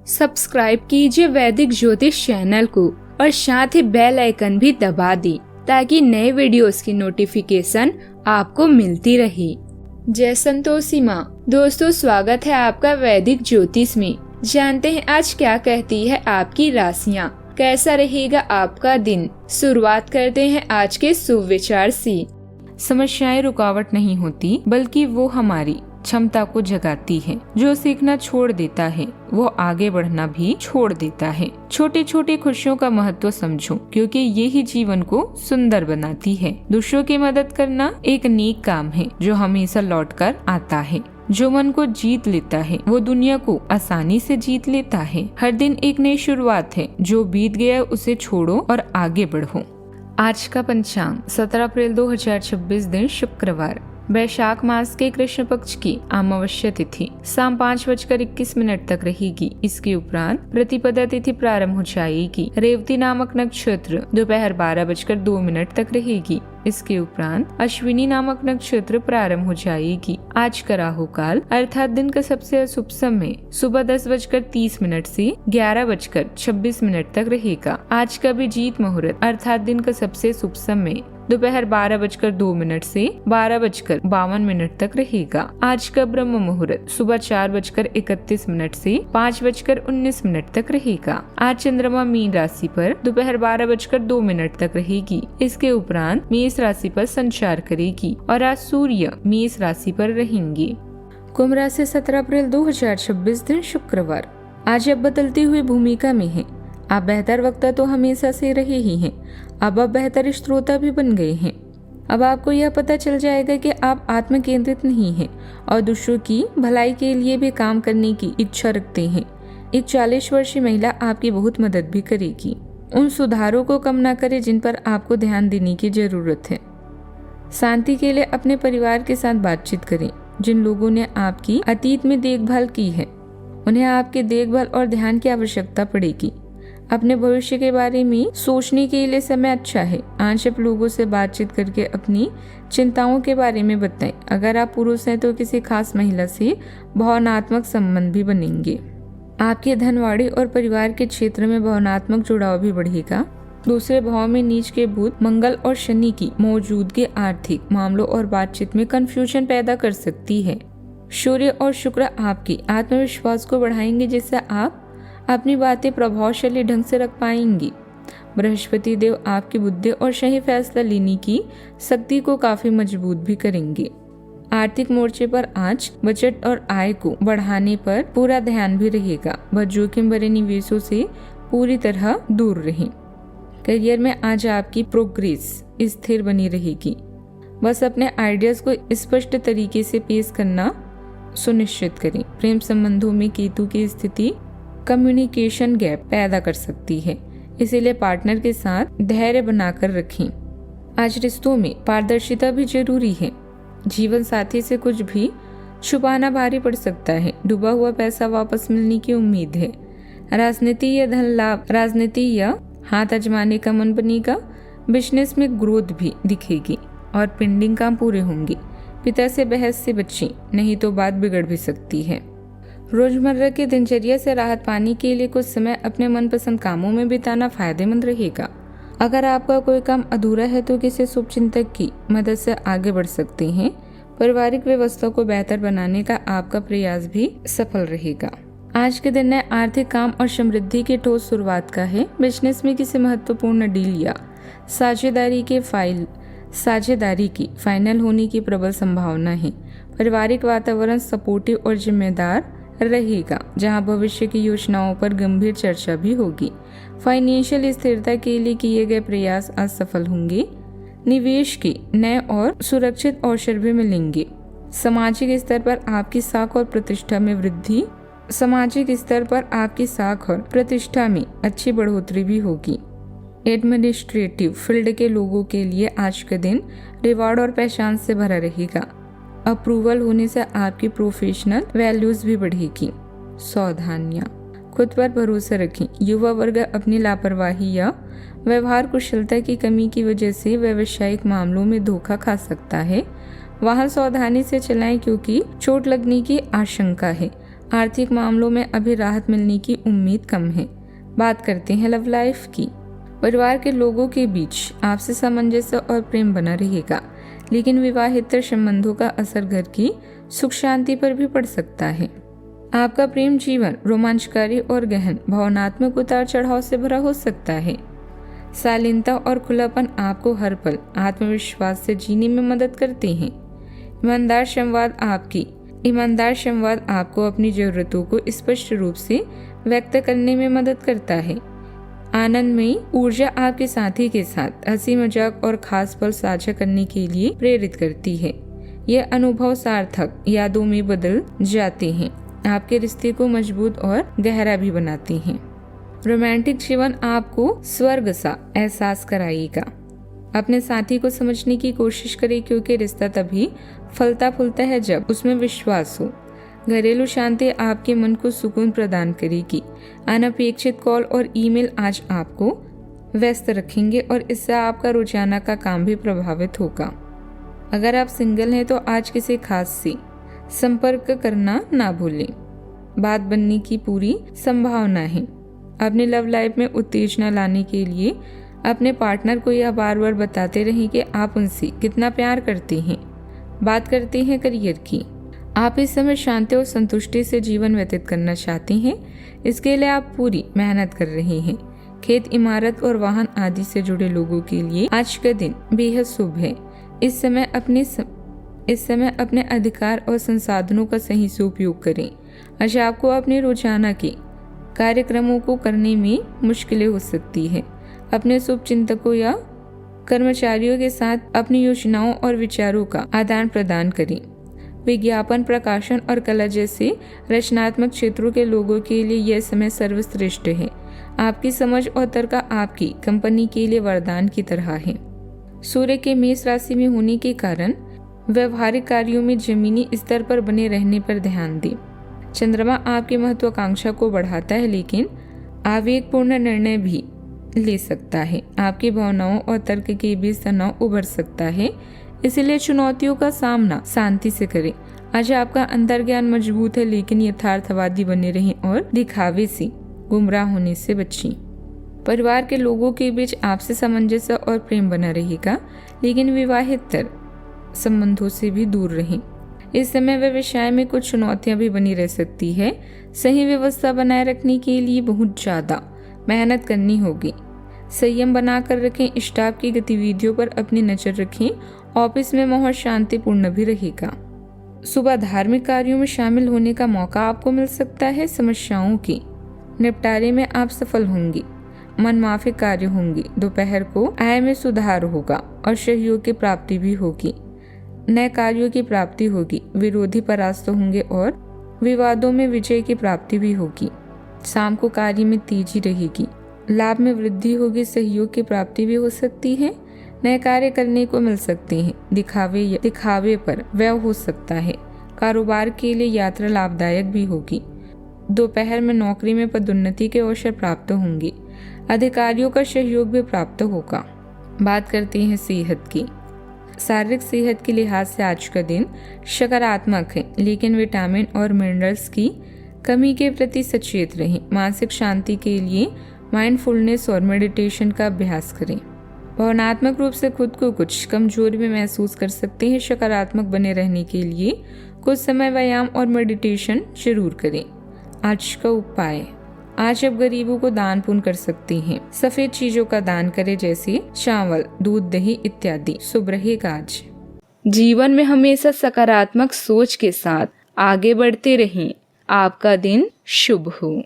Subscribe कीजिए वैदिक ज्योतिष चैनल को और साथ ही बेल आइकन भी दबा दी ताकि नए वीडियोस की नोटिफिकेशन आपको मिलती रहे। जय संतोषी माँ। दोस्तों, स्वागत है आपका वैदिक ज्योतिष में। जानते हैं आज क्या कहती है आपकी राशियाँ, कैसा रहेगा आपका दिन। शुरुआत करते हैं आज के शुभ विचार से। समस्याएं रुकावट नहीं होती बल्कि वो हमारी क्षमता को जगाती है। जो सीखना छोड़ देता है वो आगे बढ़ना भी छोड़ देता है। छोटी छोटी खुशियों का महत्व समझो क्योंकि ये ही जीवन को सुंदर बनाती है। दूसरों की मदद करना एक नेक काम है जो हमेशा लौट कर आता है। जो मन को जीत लेता है वो दुनिया को आसानी से जीत लेता है। हर दिन एक नई शुरुआत है। जो बीत गया उसे छोड़ो और आगे बढ़ो। आज का पंचांग 17 अप्रैल 2026 दिन शुक्रवार, वैशाख मास के कृष्ण पक्ष की अमावस्या तिथि शाम 5:21 तक रहेगी। इसके उपरांत प्रतिपदा तिथि प्रारंभ हो जाएगी। रेवती नामक नक्षत्र दोपहर 12:02 तक रहेगी। इसके उपरांत अश्विनी नामक नक्षत्र प्रारंभ हो जाएगी। आज का राहु काल अर्थात दिन का सबसे अशुभ समय सुबह 10:30 से 11:26 तक रहेगा। आज का अभिजीत मुहूर्त अर्थात दिन का सबसे शुभ समय दोपहर 12:02 से 12:52 तक रहेगा। आज का ब्रह्म मुहूर्त सुबह 4:31 से 5:19 तक रहेगा। आज चंद्रमा मीन राशि पर दोपहर 12:02 तक रहेगी। इसके उपरांत मेष राशि पर संचार करेगी और आज सूर्य मेष राशि पर रहेंगे। कुंभ राशि 17 अप्रैल 2026 दिन शुक्रवार, आज अब बदलती हुई भूमिका में है। आप बेहतर वक्ता तो हमेशा से रहे ही हैं, अब आप बेहतर श्रोता भी बन गए हैं। अब आपको यह पता चल जाएगा कि आप आत्म केंद्रित नहीं हैं और दूसरों की भलाई के लिए भी काम करने की इच्छा रखते हैं। एक 40 वर्षीय महिला आपकी बहुत मदद भी करेगी। उन सुधारों को कम ना करें जिन पर आपको ध्यान देने की जरूरत है। शांति के लिए अपने परिवार के साथ बातचीत करें। जिन लोगों ने आपकी अतीत में देखभाल की है उन्हें आपकी देखभाल और ध्यान की आवश्यकता पड़ेगी। अपने भविष्य के बारे में सोचने के लिए समय अच्छा है। आज आप लोगों से बातचीत करके अपनी चिंताओं के बारे में बताएं। अगर आप पुरुष हैं तो किसी खास महिला से भावनात्मक संबंध भी बनेंगे। आपके धनवाड़ी और परिवार के क्षेत्र में भावनात्मक जुड़ाव भी बढ़ेगा। दूसरे भाव में नीच के भूत मंगल और शनि की मौजूदगी आर्थिक मामलों और बातचीत में कंफ्यूजन पैदा कर सकती है। सूर्य और शुक्र आपकी आत्मविश्वास को बढ़ाएंगे जिससे आप अपनी बातें प्रभावशाली ढंग से रख पाएंगी। बृहस्पति देव आपकी बुद्धि और सही फैसला लेने की शक्ति को काफी मजबूत भी करेंगे। आर्थिक मोर्चे पर आज बजट और आय को बढ़ाने पर पूरा ध्यान भी रहेगा। वह जोखिम भरे निवेशों से पूरी तरह दूर रहें। करियर में आज आपकी प्रोग्रेस स्थिर बनी रहेगी। बस अपने आइडियाज को स्पष्ट तरीके से पेश करना सुनिश्चित करें। प्रेम संबंधों में केतु की स्थिति कम्युनिकेशन गैप पैदा कर सकती है, इसीलिए पार्टनर के साथ धैर्य बनाकर रखें। आज रिश्तों में पारदर्शिता भी जरूरी है। जीवन साथी से कुछ भी छुपाना भारी पड़ सकता है। डूबा हुआ पैसा वापस मिलने की उम्मीद है। राजनीति या धन लाभ, राजनीति या हाथ आजमाने का मन बनेगा। बिजनेस में ग्रोथ भी दिखेगी और पेंडिंग काम पूरे होंगे। पिता से बहस से बचें, नहीं तो बात बिगड़ भी सकती है। रोजमर्रा की दिनचर्या से राहत पाने के लिए कुछ समय अपने मनपसंद कामों में बिताना फायदेमंद रहेगा। अगर आपका कोई काम अधूरा है तो किसी शुभचिंतक की मदद से आगे बढ़ सकते हैं। पारिवारिक व्यवस्था को बेहतर बनाने का आपका प्रयास भी सफल रहेगा। आज के दिन नए आर्थिक काम और समृद्धि की ठोस शुरुआत का है। बिजनेस में किसी महत्वपूर्ण डील या साझेदारी की फाइनल होने की प्रबल संभावना है। पारिवारिक वातावरण सपोर्टिव और जिम्मेदार रहेगा, जहां भविष्य की योजनाओं पर गंभीर चर्चा भी होगी। फाइनेंशियल स्थिरता के लिए किए गए प्रयास आज सफल होंगे। निवेश के नए और सुरक्षित अवसर भी मिलेंगे। सामाजिक स्तर पर आपकी साख और प्रतिष्ठा में अच्छी बढ़ोतरी भी होगी। एडमिनिस्ट्रेटिव फील्ड के लोगों के लिए आज का दिन रिवॉर्ड और पहचान से भरा रहेगा। अप्रूवल होने से आपकी प्रोफेशनल वैल्यूज भी बढ़ेगी। सावधानियां, खुद पर भरोसा रखें। युवा वर्ग अपनी लापरवाही या व्यवहार कुशलता की कमी की वजह से व्यावसायिक मामलों में धोखा खा सकता है। वाहन सावधानी से चलाएं क्योंकि चोट लगने की आशंका है। आर्थिक मामलों में अभी राहत मिलने की उम्मीद कम है। बात करते हैं लव लाइफ की। परिवार के लोगों के बीच आपसी सामंजस्य और प्रेम बना रहेगा, लेकिन विवाहेतर संबंधों का असर घर की सुख शांति पर भी पड़ सकता है। आपका प्रेम जीवन रोमांचकारी और गहन भावनात्मक उतार चढ़ाव से भरा हो सकता है। शालीनता और खुलापन आपको हर पल आत्मविश्वास से जीने में मदद करते हैं। ईमानदार संवाद आपको अपनी जरूरतों को स्पष्ट रूप से व्यक्त करने में मदद करता है। आनंदमयी ऊर्जा आपके साथी के साथ हंसी मजाक और खास पल साझा करने के लिए प्रेरित करती है। यह अनुभव सार्थक यादों में बदल जाते हैं, आपके रिश्ते को मजबूत और गहरा भी बनाते हैं। रोमांटिक जीवन आपको स्वर्ग सा एहसास कराएगा। अपने साथी को समझने की कोशिश करें, क्योंकि रिश्ता तभी फलता फूलता है जब उसमें विश्वास हो। घरेलू शांति आपके मन को सुकून प्रदान करेगी। अनपेक्षित कॉल और ईमेल आज आपको व्यस्त रखेंगे और इससे आपका रोजाना का काम भी प्रभावित होगा। अगर आप सिंगल हैं तो आज किसी खास से संपर्क करना ना भूलें। बात बनने की पूरी संभावना है। अपने लव लाइफ में उत्तेजना लाने के लिए अपने पार्टनर को यह बार बार बताते रहें कि आप उनसे कितना प्यार करते हैं। बात करते हैं करियर की। आप इस समय शांति और संतुष्टि से जीवन व्यतीत करना चाहते हैं। इसके लिए आप पूरी मेहनत कर रहे हैं। खेत, इमारत और वाहन आदि से जुड़े लोगों के लिए आज का दिन बेहद शुभ है। इस समय अपने अधिकार और संसाधनों का सही से उपयोग करें। आज आपको अपने रोजाना के कार्यक्रमों को करने में मुश्किलें हो सकती है। अपने शुभ चिंतकों या कर्मचारियों के साथ अपनी योजनाओं और विचारों का आदान प्रदान करें। विज्ञापन, प्रकाशन और कला जैसे रचनात्मक क्षेत्रों के लोगों के लिए यह समय सर्वश्रेष्ठ है। आपकी समझ और तर्क आपकी कंपनी के लिए वरदान की तरह है। सूर्य के मेष राशि में होने के कारण व्यवहारिक कार्यों में जमीनी स्तर पर बने रहने पर ध्यान दें। चंद्रमा आपकी महत्वाकांक्षा को बढ़ाता है, लेकिन आवेगपूर्ण निर्णय भी ले सकता है। आपकी भावनाओं और तर्क के बीच तनाव उभर सकता है, इसलिए चुनौतियों का सामना शांति से करें। आज आपका अंतर्ज्ञान मजबूत है, लेकिन यथार्थवादी बने रहें और दिखावे से गुमराह होने से बचें। परिवार के लोगों के बीच आपसी सामंजस्य और प्रेम बना रहेगा, लेकिन विवाहेतर संबंधों से भी दूर रहें। इस समय व्यवसाय में कुछ चुनौतियां भी बनी रह सकती है। सही व्यवस्था बनाए रखने के लिए बहुत ज्यादा मेहनत करनी होगी। संयम बनाकर रखें। स्टाफ की गतिविधियों पर अपनी नजर रखें। ऑफिस में माहौल शांतिपूर्ण भी रहेगा। सुबह धार्मिक कार्यों में शामिल होने का मौका आपको मिल सकता है। समस्याओं के निपटारे में आप सफल होंगे। मनमाफिक कार्य होंगे। दोपहर को आय में सुधार होगा और सहयोग की प्राप्ति भी होगी। नए कार्यों की प्राप्ति होगी। विरोधी परास्त होंगे और विवादों में विजय की प्राप्ति भी होगी। शाम को कार्य में तेजी रहेगी। लाभ में वृद्धि होगी। सहयोग की प्राप्ति भी हो सकती है। नए कार्य करने को मिल सकते हैं। दिखावे पर व्यय हो सकता है। कारोबार के लिए यात्रा लाभदायक भी होगी। दोपहर में नौकरी में पदोन्नति के अवसर प्राप्त होंगे। अधिकारियों का सहयोग भी प्राप्त होगा। बात करते हैं सेहत की। शारीरिक सेहत के लिहाज से आज का दिन सकारात्मक है, लेकिन विटामिन और मिनरल्स की कमी के प्रति सचेत रहें। मानसिक शांति के लिए माइंडफुलनेस और मेडिटेशन का अभ्यास करें। भावनात्मक रूप से खुद को कुछ कमजोरी में महसूस कर सकते हैं। सकारात्मक बने रहने के लिए कुछ समय व्यायाम और मेडिटेशन जरूर करें। आज का उपाय। आज आप गरीबों को दान पुण्य कर सकते हैं। सफेद चीजों का दान करें, जैसे चावल, दूध, दही इत्यादि। शुभ रहेगा आज। जीवन में हमेशा सकारात्मक सोच के साथ आगे बढ़ते रहें। आपका दिन शुभ हो।